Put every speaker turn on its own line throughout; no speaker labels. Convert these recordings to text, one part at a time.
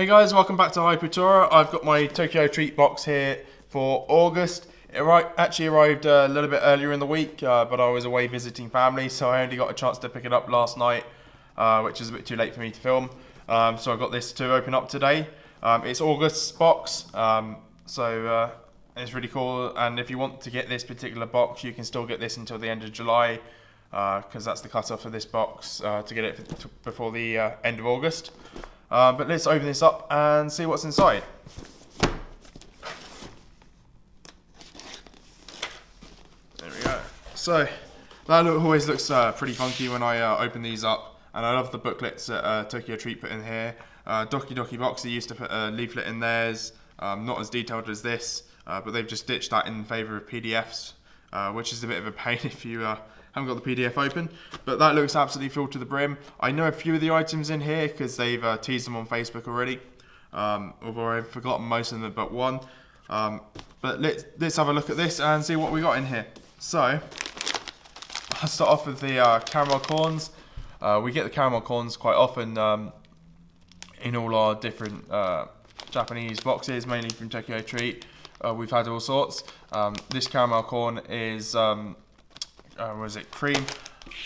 Hey guys, welcome back to HyperTora. I've got my Tokyo treat box here for August. It actually arrived a little bit earlier in the week, but I was away visiting family, so I only got a chance to pick it up last night, which is a bit too late for me to film. So I got this to open up today. It's August's box, so it's really cool. And if you want to get this particular box, you can still get this until the end of July, because that's the cutoff for this box to get it before the end of August. But let's open this up and see what's inside. There we go. So that always looks pretty funky when I open these up, and I love the booklets that Tokyo Treat put in here. Doki Doki Boxer used to put a leaflet in theirs, not as detailed as this, but they've just ditched that in favour of PDFs, which is a bit of a pain if you haven't got the PDF open. But that looks absolutely filled to the brim. I know a few of the items in here because they've teased them on Facebook already, although I've forgotten most of them but one. But let's have a look at this and see what we got in here. So I'll start off with the Camel Corns. We get the Camel Corns quite often in all our different Japanese boxes, mainly from Tokyo Treat. We've had all sorts. This Camel Corn is was it cream?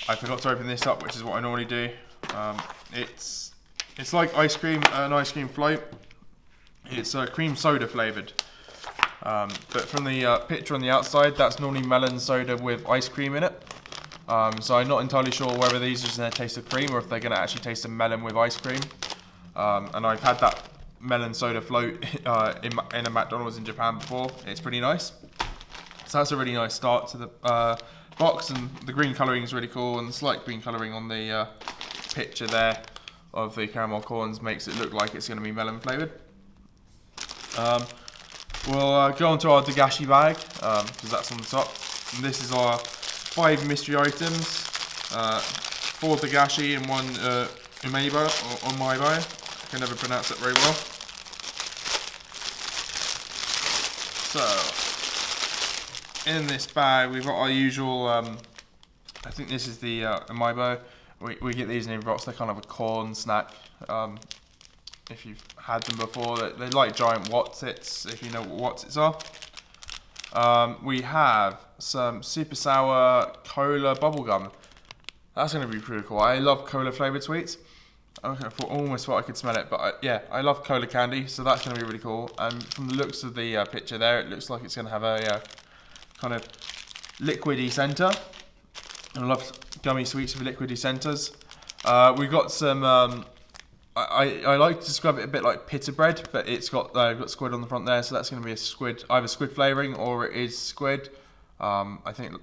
I forgot to open this up, which is what I normally do. It's like ice cream, an ice cream float. It's cream soda flavoured. But from the picture on the outside, that's normally melon soda with ice cream in it. So I'm not entirely sure whether these are just going to taste of cream or if they're going to actually taste of melon with ice cream. And I've had that melon soda float in a McDonald's in Japan before. It's pretty nice. So that's a really nice start to the box, and the green colouring is really cool, and the slight green colouring on the picture there of the Camel Corns makes it look like it's going to be melon flavoured. We'll go on to our Gacha Bag, because that's on the top. And this is our 5 mystery items, 4 Dagashi and 1 Umaibo, or Umaibo. I can never pronounce it very well. So in this bag we've got our usual, I think this is the Umaibo. We get these in every box. They're kind of a corn snack. If you've had them before, they're like giant Wotsits, if you know what Wotsits are. We have some super sour cola bubblegum. That's going to be pretty cool. I love cola flavoured sweets. I almost thought I could smell it, but yeah, I love cola candy, so that's going to be really cool. And from the looks of the picture there, it looks like it's going to have a kind of liquidy centre. I love gummy sweets with liquidy centres. We've got some, I like to describe it a bit like pita bread, but it's got squid on the front there, so that's going to be a squid, either squid flavouring or it is squid. I think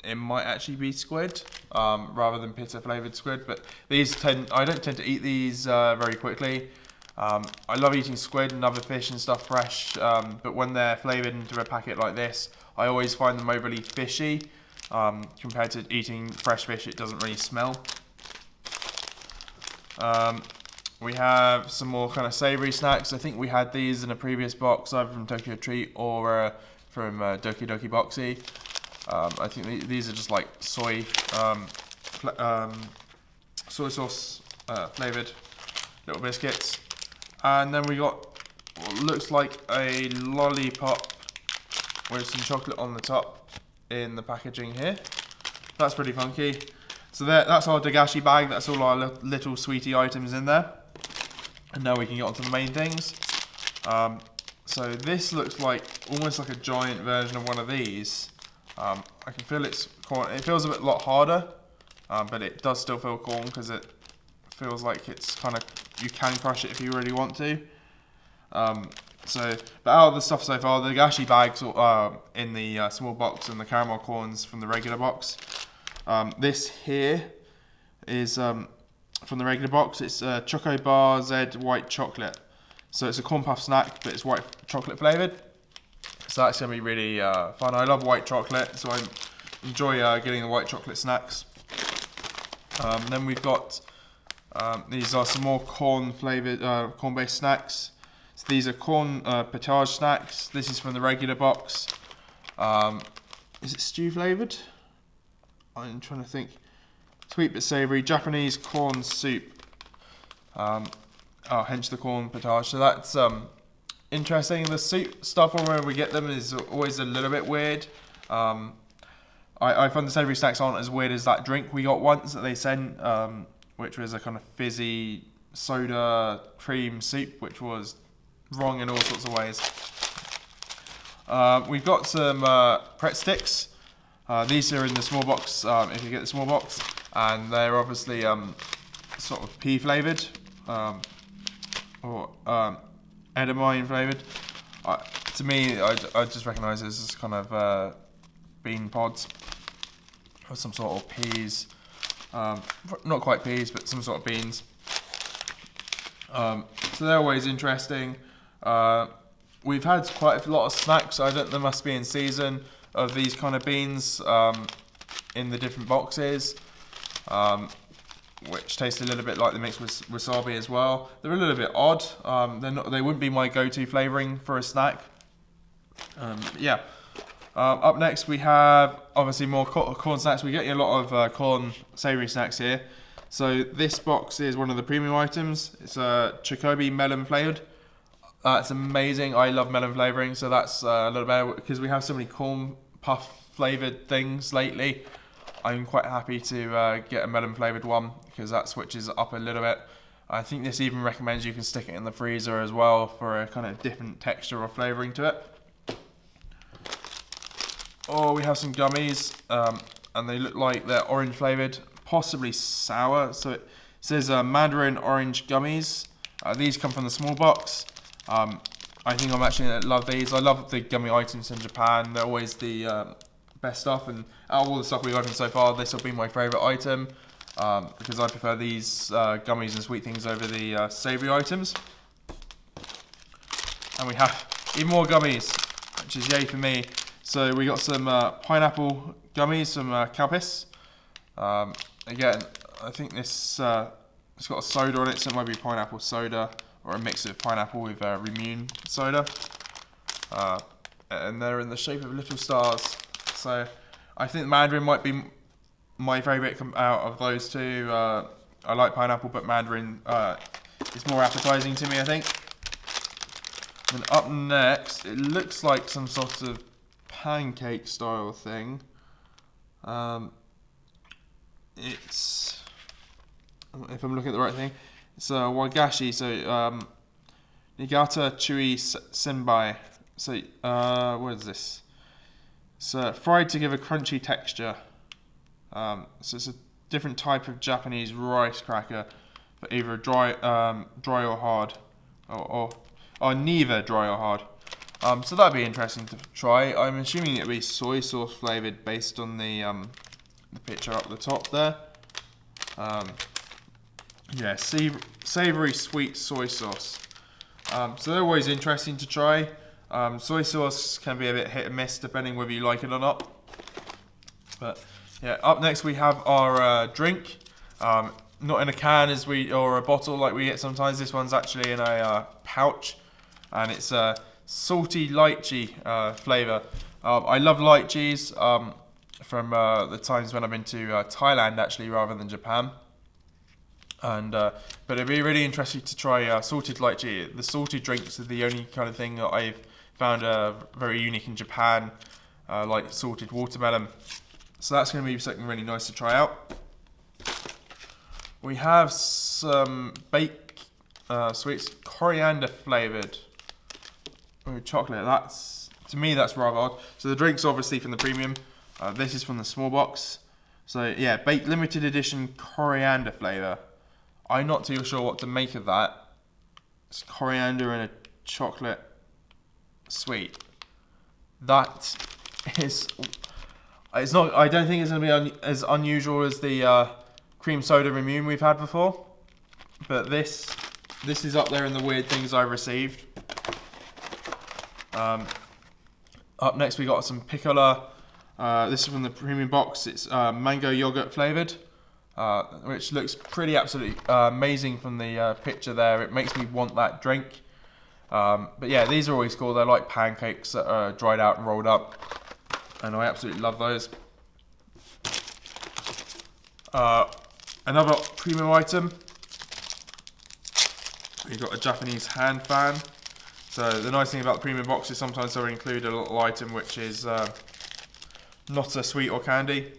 it might actually be squid, rather than pita flavoured squid, but I don't tend to eat these very quickly. I love eating squid and other fish and stuff fresh, but when they're flavoured into a packet like this, I always find them overly fishy. Compared to eating fresh fish, it doesn't really smell. We have some more kind of savoury snacks. I think we had these in a previous box, either from Tokyo Treat or from Doki Doki Boxy. I think these are just like soy sauce flavoured little biscuits. And then we got what looks like a lollipop with some chocolate on the top in the packaging here. That's pretty funky. So that's our Dagashi bag. That's all our little sweetie items in there. And now we can get on to the main things. So this looks like almost like a giant version of one of these. I can feel it feels a lot harder, but it does still feel cool because it feels like it's kind of, you can crush it if you really want to. But out of the stuff so far, the Gacha bags in the small box and the Camel Corns from the regular box. This here is from the regular box. It's Choco Bar Z white chocolate. So it's a corn puff snack, but it's white chocolate flavoured. So that's going to be really fun. I love white chocolate, so I enjoy getting the white chocolate snacks. Then we've got, these are some more corn flavoured, corn-based snacks. So these are corn potage snacks. This is from the regular box. Is it stew flavoured? I'm trying to think. Sweet but savoury Japanese corn soup. hence the corn potage. So that's interesting. The soup stuff from where we get them is always a little bit weird. I find the savoury snacks aren't as weird as that drink we got once that they sent, which was a kind of fizzy soda cream soup, which was wrong in all sorts of ways. We've got some Pret sticks. These are in the small box, if you get the small box, and they're obviously sort of pea flavoured, or edamame flavoured. To me, I just recognise this as kind of bean pods, or some sort of peas, not quite peas, but some sort of beans. So they're always interesting. We've had quite a lot of snacks, I don't, there must be in season, of these kind of beans in the different boxes, which taste a little bit like the mixed with wasabi as well. They're a little bit odd. They wouldn't be my go-to flavouring for a snack. Yeah. Up next we have obviously more corn snacks. We get a lot of corn savoury snacks here. So this box is one of the premium items. It's Chocobi melon flavoured. It's amazing. I love melon flavouring, so that's a little better because we have so many corn puff flavoured things lately. I'm quite happy to get a melon flavoured one because that switches up a little bit. I think this even recommends you can stick it in the freezer as well for a kind of different texture or flavouring to it. Or we have some gummies, and they look like they're orange flavoured, possibly sour. So it says Mandarin orange gummies. These come from the small box. I think I'm actually going to love these. I love the gummy items in Japan. They're always the best stuff, and out of all the stuff we've opened so far, this will be my favourite item because I prefer these gummies and sweet things over the savoury items. And we have even more gummies, which is yay for me. So we got some pineapple gummies from Calpis. Again, I think this it's got a soda on it, so it might be pineapple soda or a mix of pineapple with Remune soda. And they're in the shape of little stars. So I think Mandarin might be my favourite out of those two. I like pineapple, but Mandarin is more appetising to me, I think. And up next, it looks like some sort of pancake style thing. It's, if I'm looking at the right thing, it's wagashi, so Nigata Chui Senbai. So what is this? It's fried to give a crunchy texture. So it's a different type of Japanese rice cracker, but either dry or hard, or neither dry or hard. So that'd be interesting to try. I'm assuming it'd be soy sauce flavoured based on the picture up the top there. Yeah, savoury sweet soy sauce. So they're always interesting to try. Soy sauce can be a bit hit and miss depending whether you like it or not. But yeah, up next we have our drink. Not in a can or a bottle like we get sometimes. This one's actually in a pouch, and it's a salty lychee flavour. I love lychees from the times when I've been to Thailand actually rather than Japan. And but it'd be really interesting to try salted lychee. The salted drinks are the only kind of thing that I've found very unique in Japan, like salted watermelon. So that's going to be something really nice to try out. We have some baked sweets, coriander flavoured with chocolate. To me that's rather odd. So the drink's obviously from the premium. This is from the small box. So yeah, baked limited edition coriander flavour. I'm not too sure what to make of that. It's coriander and a chocolate sweet. That is, it's not. I don't think it's going to be as unusual as the cream soda Remune we've had before. But this is up there in the weird things I've received. Up next we got some picola. This is from the premium box. It's mango yogurt flavoured. Which looks pretty absolutely amazing from the picture there. It makes me want that drink. But yeah, these are always cool. They're like pancakes that are dried out and rolled up, and I absolutely love those. Another premium item. You've got a Japanese hand fan. So the nice thing about the premium boxes, sometimes they'll include a little item which is not a sweet or candy.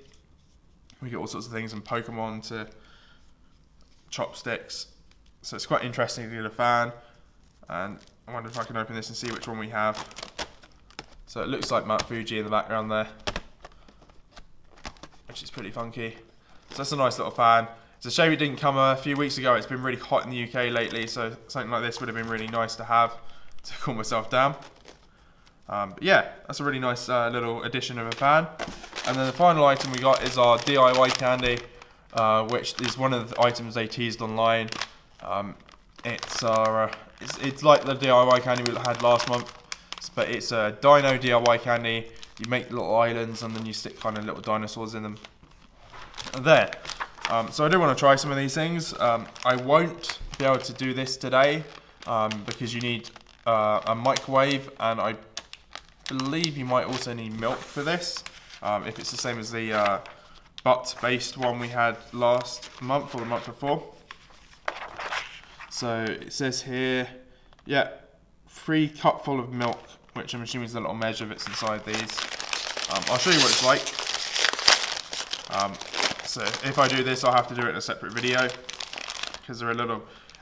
We get all sorts of things from Pokemon to chopsticks. So it's quite interesting to get a fan. And I wonder if I can open this and see which one we have. So it looks like Mount Fuji in the background there, which is pretty funky. So that's a nice little fan. It's a shame it didn't come a few weeks ago. It's been really hot in the UK lately, so something like this would have been really nice to have to cool myself down. But yeah, that's a really nice little addition of a fan. And then the final item we got is our DIY candy, which is one of the items they teased online. It's like the DIY candy we had last month, but it's a dino DIY candy. You make little islands and then you stick kind of little dinosaurs in them. There. So I do want to try some of these things. I won't be able to do this today because you need a microwave, and I believe you might also need milk for this if it's the same as the butt-based one we had last month or the month before. So it says here, yeah, 3 cupful of milk, which I'm assuming is the little measure that's inside these. I'll show you what it's like. So if I do this, I'll have to do it in a separate video because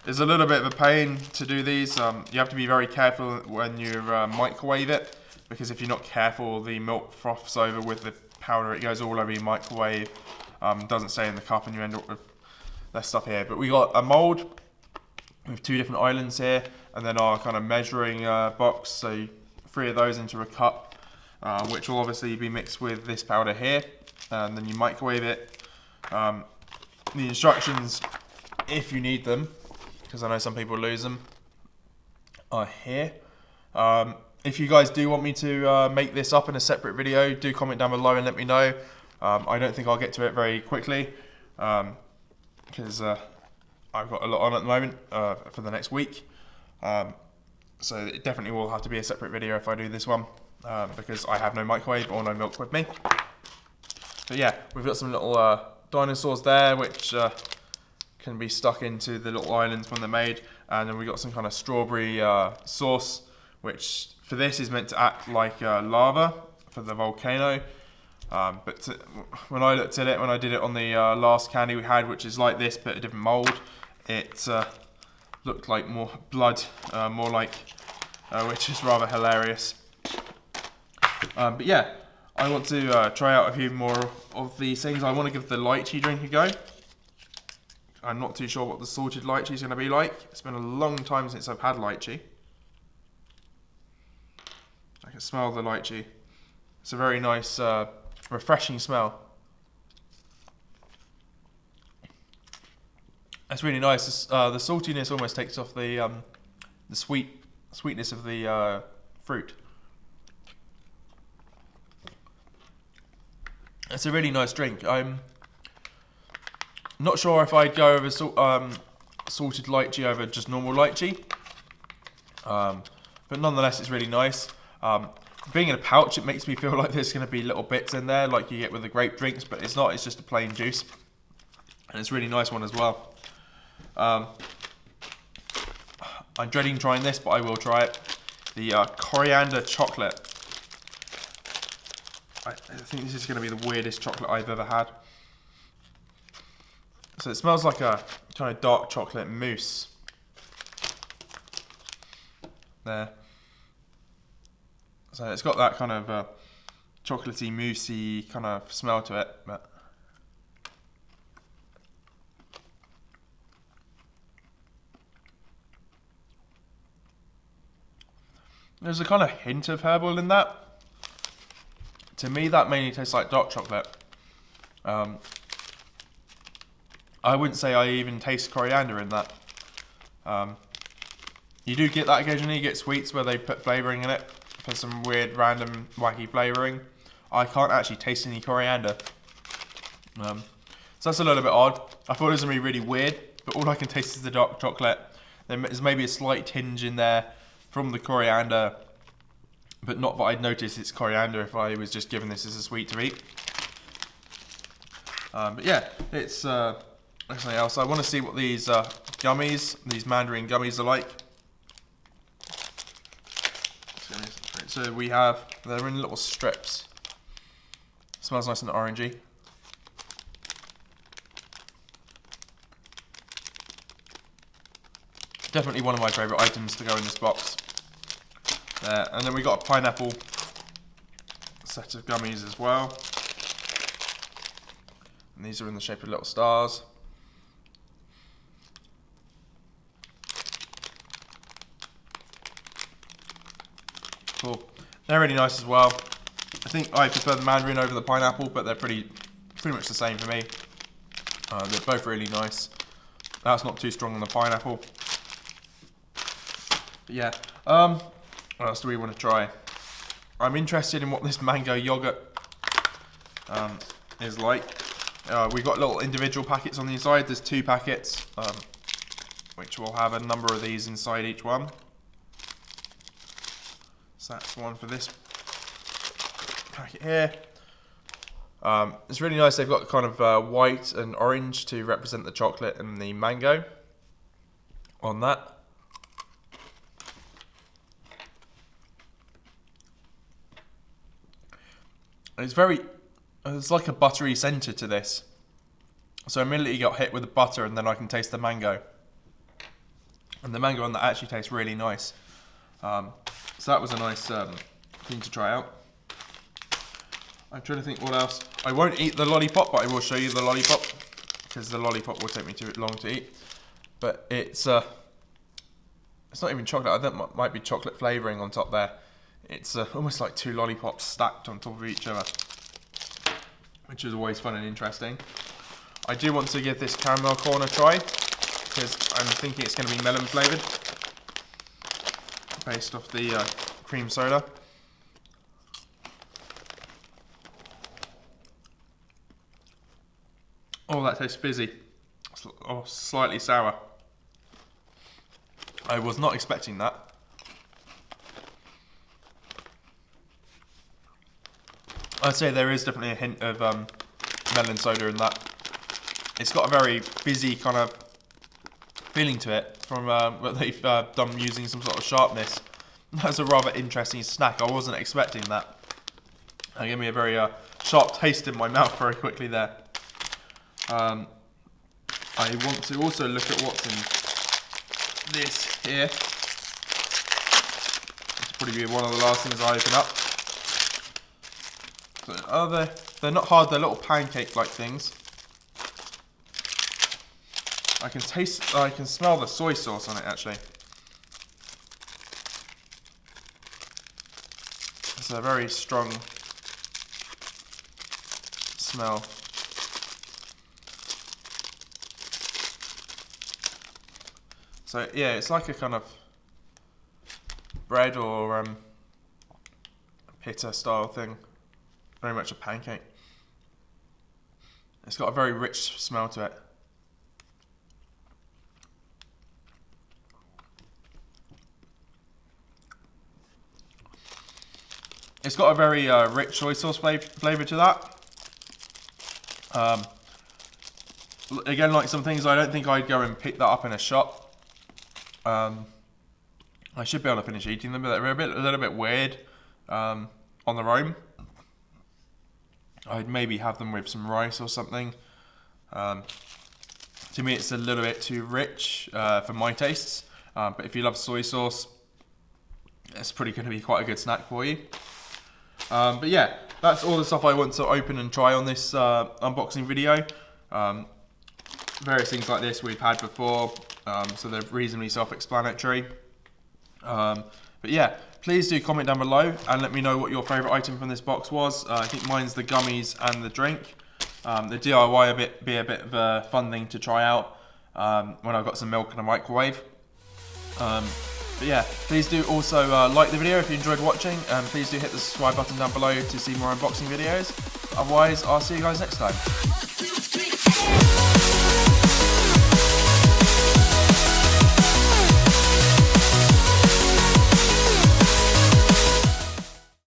it's a little bit of a pain to do these. You have to be very careful when you microwave it, because if you're not careful, the milk froths over with the powder. It goes all over your microwave. Doesn't stay in the cup, and you end up with that stuff here. But we got a mold with 2 different islands here, and then our kind of measuring box. So 3 of those into a cup, which will obviously be mixed with this powder here, and then you microwave it. The instructions, if you need them, because I know some people lose them, are here. If you guys do want me to make this up in a separate video, do comment down below and let me know. I don't think I'll get to it very quickly because I've got a lot on at the moment for the next week. So it definitely will have to be a separate video if I do this one because I have no microwave or no milk with me. But yeah, we've got some little dinosaurs there which can be stuck into the little islands when they're made, and then we got some kind of strawberry sauce, which for this is meant to act like lava for the volcano. But when I looked at it, when I did it on the last candy we had, which is like this but a different mold, it looked like more blood, more like, which is rather hilarious. But yeah, I want to try out a few more of these things. I want to give the lychee drink a go. I'm not too sure what the salted lychee is going to be like. It's been a long time since I've had lychee. I can smell the lychee. It's a very nice, refreshing smell. That's really nice. The saltiness almost takes off the sweetness of the fruit. It's a really nice drink. I'm not sure if I'd go over salted lychee over just normal lychee, but nonetheless, it's really nice. Being in a pouch, it makes me feel like there's going to be little bits in there, like you get with the grape drinks, but it's not. It's just a plain juice, and it's a really nice one as well. I'm dreading trying this, but I will try it. The coriander chocolate. I think this is going to be the weirdest chocolate I've ever had. So it smells like a kind of dark chocolate mousse. There. So it's got that kind of chocolatey, moussey kind of smell to it. But there's a kind of hint of herbal in that. To me, that mainly tastes like dark chocolate. I wouldn't say I even taste coriander in that. You do get that occasionally. You get sweets where they put flavouring in it for some weird, random, wacky flavouring. I can't actually taste any coriander. So that's a little bit odd. I thought it was going to be really weird, but all I can taste is the dark chocolate. There's maybe a slight tinge in there from the coriander, but not that I'd notice it's coriander if I was just given this as a sweet to eat. But yeah, it's something else. I want to see what these gummies. These mandarin gummies are like. So we have, they're in little strips. Smells nice and orangey. Definitely one of my favourite items to go in this box. There, and then we got a pineapple set of gummies as well. And these are in the shape of little stars. Cool. They're really nice as well. I think I prefer the mandarin over the pineapple, but they're pretty much the same for me. They're both really nice. That's not too strong on the pineapple. But yeah. What else do we want to try? I'm interested in what this mango yogurt is like. We've got little individual packets on the inside. There's 2 packets, which will have a number of these inside each one. So that's one for this packet here. It's really nice. They've got kind of white and orange to represent the chocolate and the mango on that. It's like a buttery centre to this. So immediately you got hit with the butter and then I can taste the mango. And the mango on that actually tastes really nice. So that was a nice thing to try out. I'm trying to think what else. I won't eat the lollipop, but I will show you the lollipop. Because the lollipop will take me too long to eat. But it's not even chocolate. I think it might be chocolate flavouring on top there. It's almost like 2 lollipops stacked on top of each other, which is always fun and interesting. I do want to give this caramel corn a try, because I'm thinking it's going to be melon flavoured, based off the cream soda. Oh, that tastes fizzy. Oh, slightly sour. I was not expecting that. I'd say there is definitely a hint of melon soda in that. It's got a very fizzy kind of feeling to it from what they've done using some sort of sharpness. That's a rather interesting snack. I wasn't expecting that. It gave me a very sharp taste in my mouth very quickly there. I want to also look at what's in this here. This will probably be one of the last things I open up. So, they're not hard, they're little pancake-like things. I can smell the soy sauce on it actually. It's a very strong smell. So yeah, it's like a kind of bread or pita style thing. Very much a pancake. It's got a very rich smell to it. It's got a very rich soy sauce flavour to that. Again, like some things, I don't think I'd go and pick that up in a shop. I should be able to finish eating them, but they're a little bit weird on their own. I'd maybe have them with some rice or something. To me, it's a little bit too rich for my tastes. But if you love soy sauce, it's probably going to be quite a good snack for you. But yeah, that's all the stuff I want to open and try on this unboxing video. Various things like this we've had before, so they're reasonably self-explanatory. But yeah, please do comment down below and let me know what your favourite item from this box was. I think mine's the gummies and the drink. The DIY be a bit of a fun thing to try out when I've got some milk in a microwave. But yeah, please do also like the video if you enjoyed watching, and please do hit the subscribe button down below to see more unboxing videos. Otherwise, I'll see you guys next time.